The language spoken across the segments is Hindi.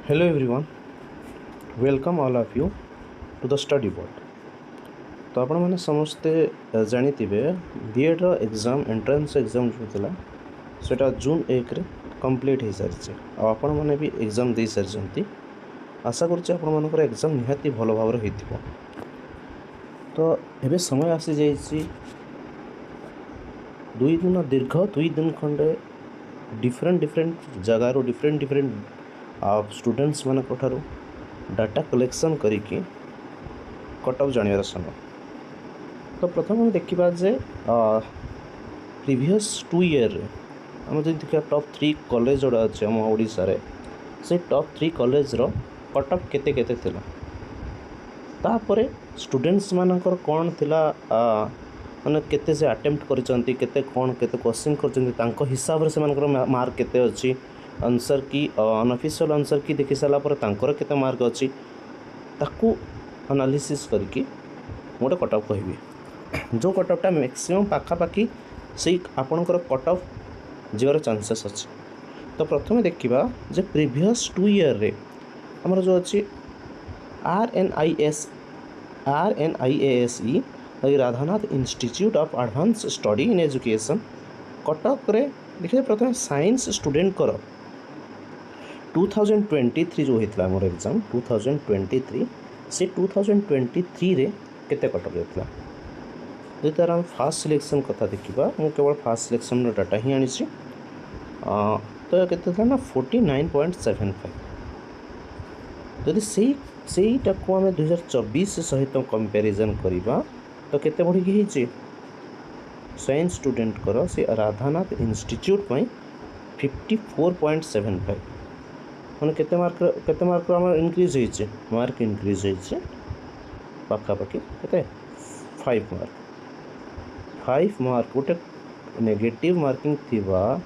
Hello everyone, welcome all of you to the study board. तो आपण मैंने समस्ते जानिथिबे बीएड रो एग्जाम एंट्रेंस एग्जाम जो थिला सेटा जून 1 रे कंप्लीट हो सारी आपण मैंने भी एग्जाम दे सारी आशा करुचे आपण मानकर एग्जाम निहाती भल भाव होइथिबो। तो एबे समय आसी जाइछि 2 दिन दीर्घ 2 दिन खंडे डिफरेंट जगार डिफरेंट स्टूडेंट्स मान डाटा कलेक्शन करिकी कट ऑफ जानिबार समय। तो प्रथम हम देखा जे प्रीवियस 2 ईयर आम जो देखा टॉप 3 कॉलेज जोड़ा अच्छे आम ओडिशा रे से टॉप 3 कॉलेज रो कट ऑफ केते केते थिला तापरे स्टूडेंट्स मानकर कौन थिला माने केते से अटेम्प्ट करिसंती केते कौन केते क्वेश्चन करचंती तांको हिसाब रे से मानकर मार्क केते अछि आंसर की अनऑफिशियल आंसर की देखि साला पर तांकर केते मार्क अछि ताकू एनालिसिस करके मोटे कट ऑफ कहबी जो कट ऑफटा मैक्सिमम पाखा पाखी से आपनकर कट ऑफ जीवार चांसेस अछि। तो प्रथमे देखिबा जे प्रीवियस 2 ईयर रे हमर जो अछि RNIASE Radhanath institute of advance study in education Cuttack रे देखिए प्रथमे साइंस स्टूडेंट कर 2023 जो होता मोर एग्जाम 2023 से 2023 रे केते कटक होता जो तार हम फास्ट सिलेक्शन कथा देखा मु केवल फास्ट सिलेक्शन डाटा ही आनी तो केते था ना 49.75 जदि सेटा को आम 2024 सहित कंपैरिजन करबा तो केते बढ़ी कि साइंस स्टूडेंट कर से राधानाथ इंस्टीट्यूट 54.75 मैंने केते मार्क इनक्रीज होइछे मार्क इनक्रीज होइछे पाखा पाखी केते 5 मार्क गोटे नेगेटिव मार्किंग थिबा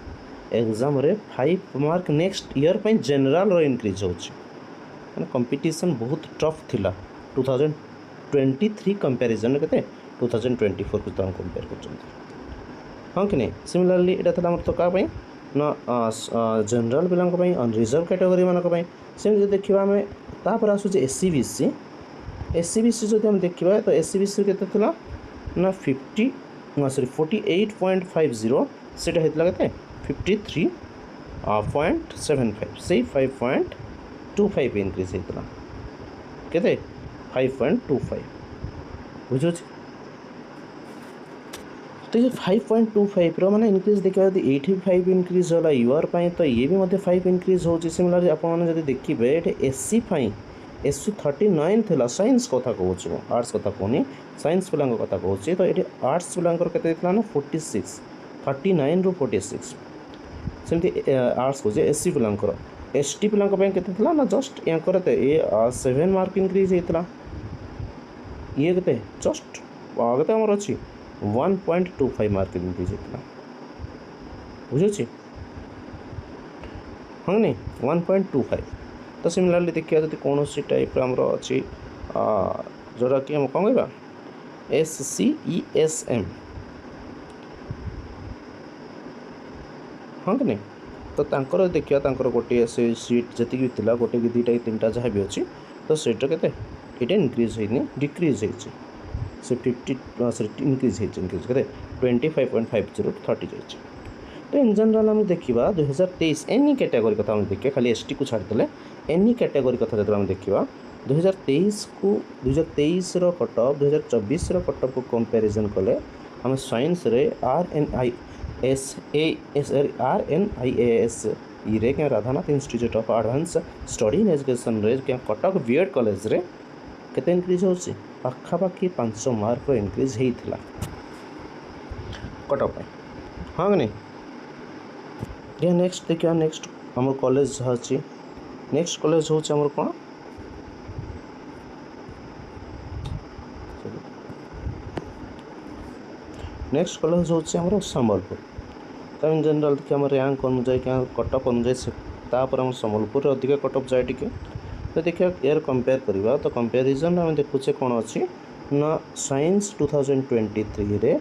एग्जाम रे 5 मार्क नेक्स्ट ईयर पे जनरल रो इनक्रीज होछि माने कंपटीशन बहुत टफ थिला 2023 कंपैरिजन केते 2024 को तम कंपेयर करछन हां कि नहीं। सिमिलरली एटा था हमर तो का पई ना जनरल पिलांक पई अनरिजर्व कैटेगरी मानक पई सेम जे देखिबा हमें तापर आसु जे एससीबीसी जो हम देखिबा तो एससीबीसी केते थिला ना 48.50 सेटा हेतला केते 53.75 से 5.25 इंक्रीज हेतला केते 5.25 बुझो तो ये 5.25 रो माने इंक्रीज देखा 85 इंक्रीज होला यूआर पाई तो ये भी मते 5 इंक्रीज हो सिमिलर आप जब देखिए ये एससी पाई एससी 39 थिला साइंस कथा कहूँ आर्ट्स कथा कहूनी साइंस पिला कथा कहूँ तो ये आर्ट्स पिलांकर केते ना 46 39 रू 46 सेमती आर्ट्स को एससी पिलांकर एसटी पिलांक पई केते थिला ना जस्ट या करते ये 7 मार्क इंक्रीज हेतला ये केते जस्ट आगे हमर अछि 1.25 मार्क इंक्रीज होता बुझे हाँ नहीं 1.25 तो सिमिलरली देखिए जब कौन सी टाइप आमर अच्छी जोटा कि हम कौन कहवा SCESM हाँ कि नहीं तो तांकर देखिए तांकर गोटे से सीट जी भी थिला गोटे कि 2टा कि 3टा जहाँ भी अच्छी तो सीटा केते ये इंक्रीज होनी डिक्रीज होती से 50 इंक्रीज के 25.50 30 जाइए। तो इन जनरल आम देखा 2023 एनी कैटेगरी कथा देखिए खाली एसटी को छाड़देले एनी कैटेगरी कथा जो देखा 2023 को 2023 रो कट ऑफ 2024 रो कट ऑफ को कंपैरिजन कले हम साइंस रे RNIASE रे क्या Radhanath institute of advance study in education रे क्या कटक बीएड कॉलेज रे केते इंक्रीज होछि पाखापाखि 500 मार्क इनक्रीज होता कटअप हाँ नहीं ये नेक्स्ट देखिए नेक्स्ट आम कॉलेज अच्छी नेक्स्ट कॉलेज हूँ आमर कौन नेक्स्ट कॉलेज हूँ आमर संबलपुर तो इन जनरल देखिए आम रैंक अनुजाई क्या कटअप अनुजाई तापर आम संबलपुर अधिक कटअप जाए टी तो देखिए यार कंपेयर करवा तो कंपेरिजन आम देखुचे कौन अच्छी ना साइंस 2023 रे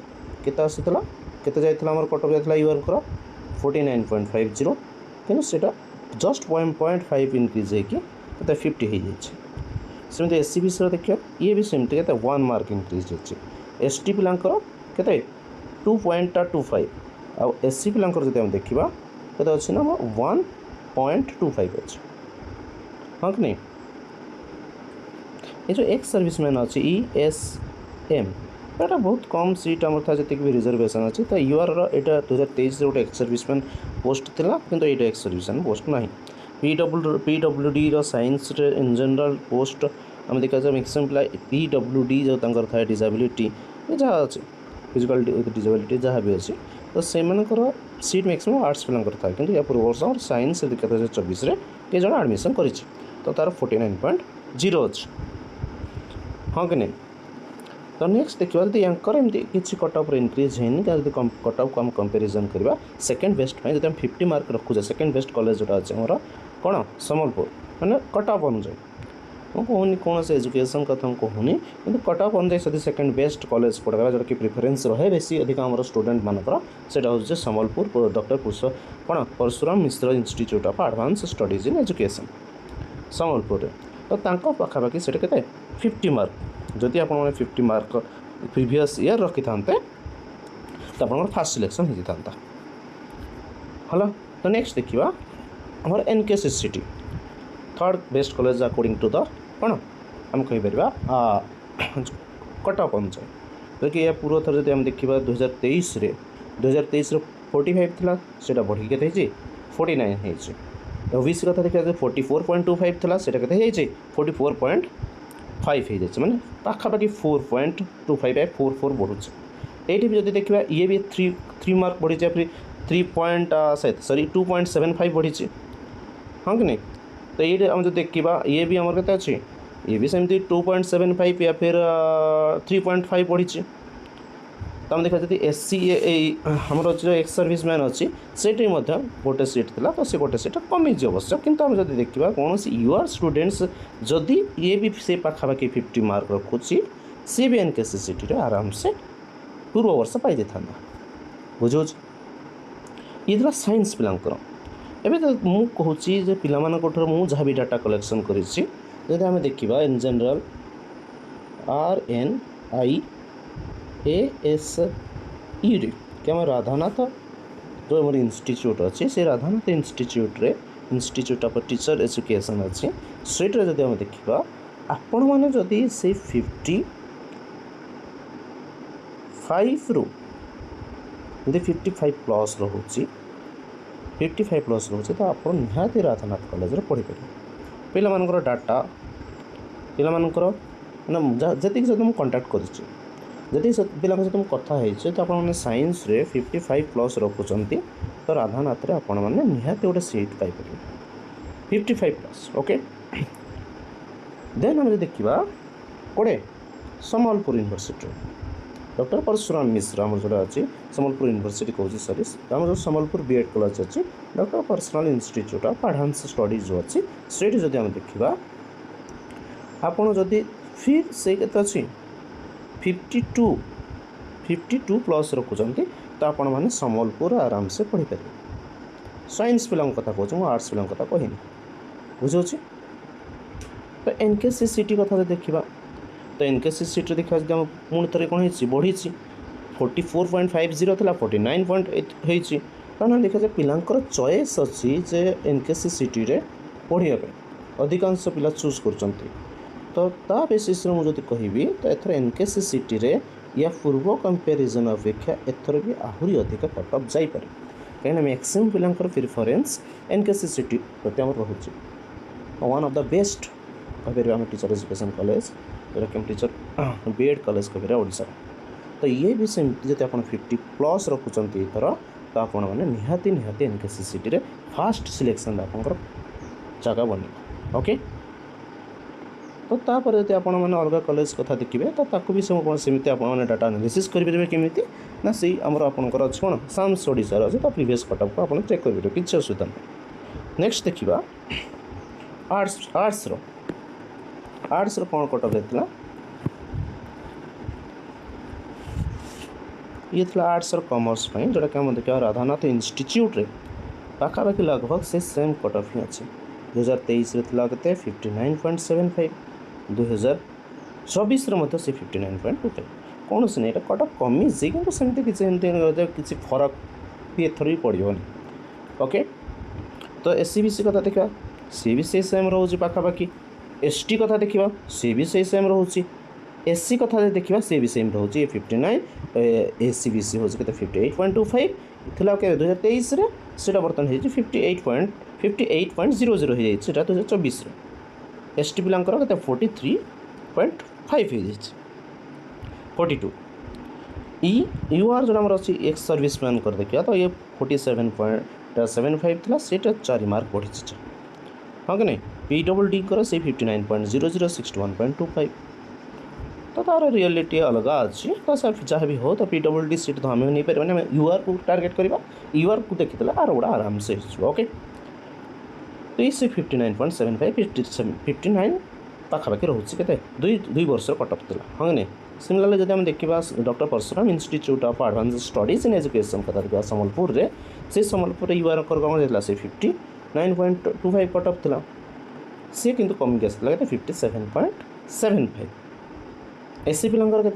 केते आसीतला केते जाइतला हमर कटअप जाइतला यूआर 49.50 किंतु सेटा जस्ट 0.5 इनक्रीज होगी तो 50 हो जाए। सेमती एससी विषय देखिए ये भी सेमती के 1 मार्क इनक्रीज होती एसटी पिलांकर के 2.25 आउ एससी पिलांकर जब हम देखा के अच्छे ना 1.25 अच्छे हाँ कि नहीं। ये जो एक्स सर्विसमैन अच्छी IASM एटा बहुत कम सीट आम था जी भी रिजर्वेशन अच्छी तो यूआर यहाँ 2023 गोटे एक्स सर्विसमैन पोस्ट था कि ये एक्स सर्विसमैन पोस्ट ना PWD science in general post आम देखा जाए मैक्सिमम पिला PWD जो था डिसेबिलिटी जहाँ अच्छे फिजिकल डिसेबिलिटी जहाँ भी अच्छी तो से सीट मैक्सिमम आर्ट्स पिलांकर था कि या पूर्व वर्ष और साइंस 2024 ये जन आडमिशन कर तो तार 49.0 अच्छे हाँ कि नहीं। तो नेक्स्ट देखा जब यांकर एमती किसी कटअप इनक्रीज होनी जब कटअप को आम कंपेरिजन करवा सेकेंड बेस्ट जब हम 50 मार्क रखुचे सेकेंड बेस्ट कॉलेज जोटा अच्छे मोर कौन संबलपुर मैंने कटअप अनुजाई मुझे कहूनी कौन से एजुकेशन कथा कहूनी कि कटअप अनुजाई से सेकेंड बेस्ट कॉलेज पढ़ा जोटा कि प्रिफरेन्स रहे बेसी अधिक आम स्टूडेंट मानकर सेटा हूँ संबलपुर डॉक्टर कौन Parshuram Mishra institute of advance studies in education Sambalpur तो पाखापाखि से 50 मार्क जदि आप 50 मार्क प्रीवियस ईयर रखी था तो आप फास्ट सिलेक्शन हो जाता हला। तो नेक्स्ट देखा आम NKC CTE third best college according to the कौन आम कहीपर कटअप अनुसार जो कि पूर्व थर जब देखा 2023 45 था से बढ़ी के 49 ओबीसी कथा देखा 44.25 था से 44.5 हो जाए मैंने पाखापाखि 4.25 44 बढ़ुचे ये भी जब देखा ये भी 3 मार्क बढ़ी फिर 2.75 बढ़ी हाँ कि नहीं। तो ये आम जो देखा ये भी आम के अच्छे ये भी सेमती 2.75 या फिर 3.5 बढ़ी तो आम देखा जब SCA आमर जो एक्स सर्विसमैन अच्छी से गोटे सीट था तो से गोटे सीट कमी अवश्य किंतु आम जब देखा कौन यूआर स्टूडेंट्स जदि ये भी से पाखापाखि 50 मार्क रखुची सी भी NKC CTE आराम से पूर्व वर्ष पाई था बुझे ये था साइंस पिलांकर एवं तो मुझे कहूँ पाठ मुझे जहाँ भी डाटा कलेक्शन करी आम देखा इन जनरल RNIASE कि आम राधानाथ जो आम इंस्टीट्यूट अच्छी से Radhanath institute of teacher education अच्छी से जब आम देखा आपण मैंने जदि से 55 रु 55 प्लस रोचे 55 प्लस रोचे तो आप निहाती राधानाथ कॉलेज पढ़ी पारे पाकर डाटा पाकर जी सहित मुझे कंटाक्ट करी पिला सहित मुझे कथा तो आपने साइंस रे 55 प्लस रखुंट तो राधानाथ आपण मैंने निहाती गोटे सीट पाइपर 55 प्लस ओके। देन आम देखा कौटे संबलपुर यूनिवर्सिटी डॉक्टर परशुराम मिश्र आम जोड़ा अच्छी संबलपुर यूनिवर्सिटी कौन सॉरी आम जो संबलपुर B.Ed कॉलेज अच्छी doctor Parshuram institute of advance studies जो अच्छी से जब आम देखा आपड़ जदि फिर से अच्छी 52 प्लस रखुंट तो आपण मैंने संबलपुर आराम से पढ़ी पारे साइंस पिला कथा कहूँ आर्ट्स पिला कथा कहनी बुझे। तो NKC CTE कथा देखा तो NKC CTE देखा जब पुणी थे कौन बढ़ी 44.50 था 49.8 होना देखा जाए पिलांकर चॉइस अच्छी जे NKC CTE रे पढ़िया अधिकांश पिला चूज कर तो ता बेसिस मुझे कहबी तो एथर NKC CTE रे या पूर्व कंपेरिजन अपेक्षा एथर भी आहरी अधिक कटअप जापे कहीं मैक्सिमम पिलांकर प्रिफरेन्स NKC CTE प्रति आम रोचे वन ऑफ द बेस्ट कह आम टीचर एजुकेशन कॉलेज जोटा कि टीचर B.Ed कॉलेज कह ओडिशा तो ये भी सेमती जब आप 50 प्लस रखुंट एथर तो आपण मैंने निहाती NKC CTE रे फास्ट सिलेक्शन आप जगह बन ओके। तो तापर जब आप अलग कॉलेज कथा देखिए तो ताकू भी सेमती आप डाटा एनालिसिस करेंगे केमी ना से आमर आपंकर अच्छे कौन साम्स ओडिशा अच्छे तो प्रीवियस कटअप को आप चेक करेंगे किसी असुविधा नहीं। नेक्स्ट देखा आर्ट्स कौन कटअप रहता ये आर्ट्स और कॉमर्स जोटा कि आम देखा राधानाथ इंस्टीट्यूट रे पाखापाखि लगभग से सेम कट ऑफ ही अच्छे 2023 के 59.75 2024 से 59.25 कौन से नहीं कट ऑफ कमी कि सेमती किसी फरक भी एथर भी पड़ोनी ओके। तो एससीबीसी कथा देखा सी भी से सेम रोचे पाखापाखि एसटी कथा देखा सी भी से सेम रोचे एससी कथा देखा सी भी सेम रोचे 59 एससीबीसी हूँ के 58.25 थिला के 2023 से बर्तमान हो 58.00 हो 2024 एसटी पिलांकर के 43.5 हो 42 यूआर जो आम अच्छी एक्स सर्विस मैन कर देखिए तो ये 47.75 था सीटा 4 मार्क बढ़ी हाँ कि नहीं पीडब्ल्यूडी कर से 59.00 61.25 तो तार रियलिटी अलग अच्छी तो जहाँ भी हो तो पीडब्ल्यूडी सीट तो हमें नहीं पारे आम यूआर को टार्गेट करवा यूआर को देखी आर गुड़ा आराम से ओके। तो ये से 59.75 59 पाखापाखि रोचे के दुई वर्ष कट ऑफ था हाँ नहीं। सिमिलरली जब देखा doctor Parshuram institute of advance studies in education कथा देखा सम्बलपुर से सम्बलपुर यूआर कौन जाता से 59.25 कट ऑफ था सी किंतु कमिक आसाला 57.75 एससी पिलांकर के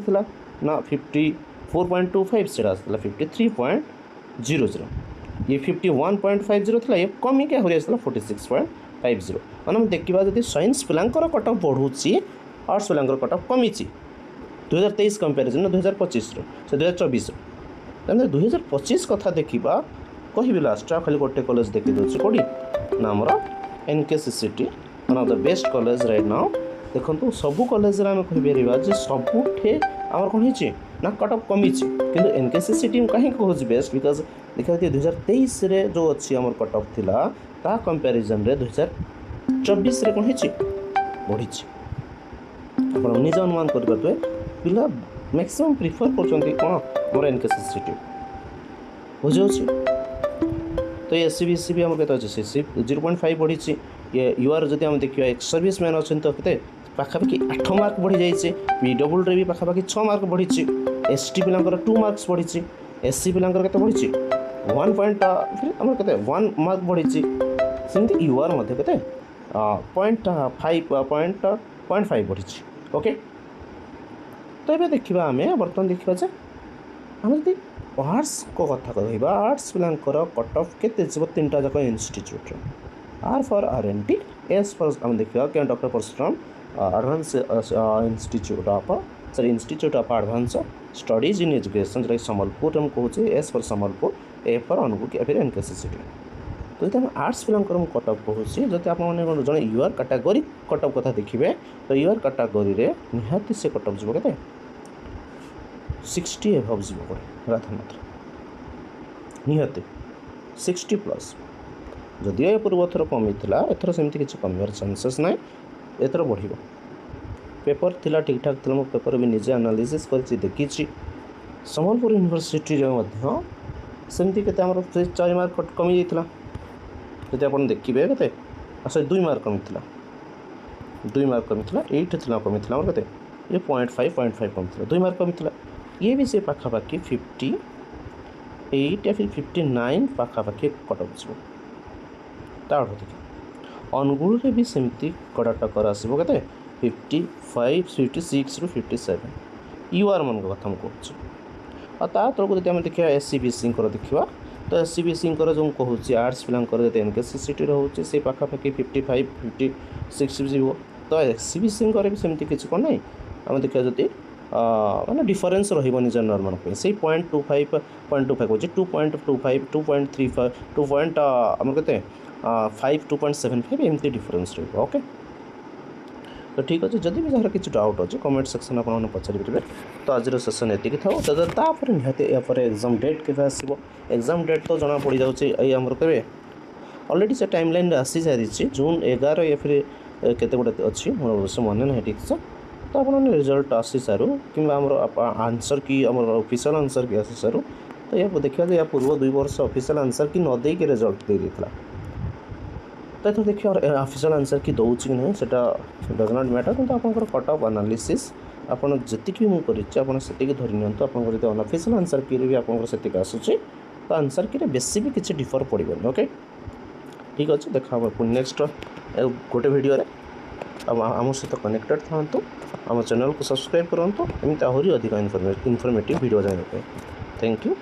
ना 54.25 से आसाला 53.00 ये 51.50 था ये कमिक आहरी आसाला 46.50 मैंने देखा जब साइंस पिलांकर कट ऑफ बढ़ुची आर्ट्स पिलांकर कट ऑफ कमी 2023 कंपेरिजन 2025 से 2024 तेनाली 2025 कथा देखा कहि लास्ट खाली गोटे कॉलेज देखी दूसरी कौटी ना आमर NKC city one of the best college right now देखो सबू कॉलेज आम कहीपर सबुठे आम कौन हो ना कट ऑफ कमी कि एनकेसी सिटी कहीं कहूँ बेस्ट बिकज देखा 2023 जो अच्छी आम कट ऑफ थिला ता कंपेरिजन 2024 कौन हो बढ़ी आप निज अनुमान करेंगे पिला मैक्सिमम प्रिफर कर मोर एनकेसी सिटी बुझे। तो ये एससीबीसी भी आम के 0.5 बढ़ी ये यूआर जब आम देखा एक्स सर्विस मैन अच्छे तो के पाखापाखि 8 मार्क बढ़ी जाइए पीडब्ल्यूडी भी पाखापाखि 6 मार्क बढ़ी एसटी पिलांकर 2 मार्क्स बढ़ी एससी पिलांकर के बढ़ी 1 पॉइंट फिर आम के 1 मार्क बढ़ी सेमती यूआर मध्य के 0.5 बढ़ी ओके। तो ये देखा आम बर्तमान देखा जे आम जब आर्ट्स को कथा कहवा आर्ट्स पिलांकर कट ऑफ केते जीव 3टा जाक institute R for RNT S for आम देखा क्या doctor Parshuram advance institute of advance studies in education जो सम्बलपुर हम कहूँ S for Sambalpur A for Angul या फिर एनकेसी सिटी। तो ये आर्ट्स पिलांकर कट ऑफ कहूँ जब आप जो यूआर कैटेगरी कट ऑफ कथा देखिए तो यूआर कैटेगरी निहाती से कट ऑफ जीव के 60 एभव जीव पड़े राधा मात्र निहाती 60+ जदि ये पूर्व थर कमी था एथर सेमती किसी कमिबार चांसेस ना एथर बढ़ पेपर थिला ठीक ठाक था मो पेपर भी निजे एनालिसिस कर देखी सम्बलपुर यूनिवर्सिटी सेमती के 4 मार्क कमी जाता जब आप देखिए के 2 मार्क कमी था 2 मार्क कमी था 8 था कमी था के ये 0.5 कमी था 2 मार्क कमी था ये भी से पाखापाखि 58 या फिर 59 पाखापाखि कट ऑफ जीव अनुगुल भी सेमती कड़ा टक्कर आसो के 55 56 ରୁ 57 यूआर मन कथा मुझे और तलक जब आम देखा एससीबीसी देखा तो एससीबीसी जो कहूँ आर्ट्स पिलांकर जो एनकेसी सिटी रोचे से पाखापाखि 55 56 जीव तो एससीबीसी भी सेमती किसी कौन ना आम देखा जब माने डिफरेन्स रही जनरल मान से 0.25 कहे 2.25 2.35 2. के 5 2.75 एमती डिफरेन्स रही ओके। तो ठीक अच्छे जदि भी जहाँ किसी डाउट अच्छे कमेंट सेक्शन आप पचारि पारे। तो आज सेसन ये था निहती यापर एग्जाम डेट के आसो एग्जाम डेट तो जना पड़ जाए आमर के अलरेडी से टाइम लाइन आसी सारी जून 11 या फिर केते गोटे अच्छी मोर अवश्य मन ना ठीक से तो आप रिजल्ट आसी सारू कि आंसर की आम ऑफिशियल आंसर की आसी सारू तो या देखा या पूर्व 2 वर्ष ऑफिशियल आंसर की न देके रिजल्ट दे देता तो ये देखिए ऑफिशियल आंसर की दौर कि नहीं सेटा डज नॉट मैटर किंतु आपंकर कट ऑफ एनालिसिस आपड़ जी मुझे धरी नि आप अनऑफिशियल आंसर की भी आपंकर से आसूँ तो आंसर कि बेसी भी किसी डिफर पड़ोनी। ओके ठीक अच्छे देखा पुणी नेक्स्ट गोटे वीडियो आम सहित कनेक्टेड था आम चैनल को सब्सक्राइब करूँ एमती आहरी अधिक इनफर्मेटिव वीडियो जानापी। Thank you.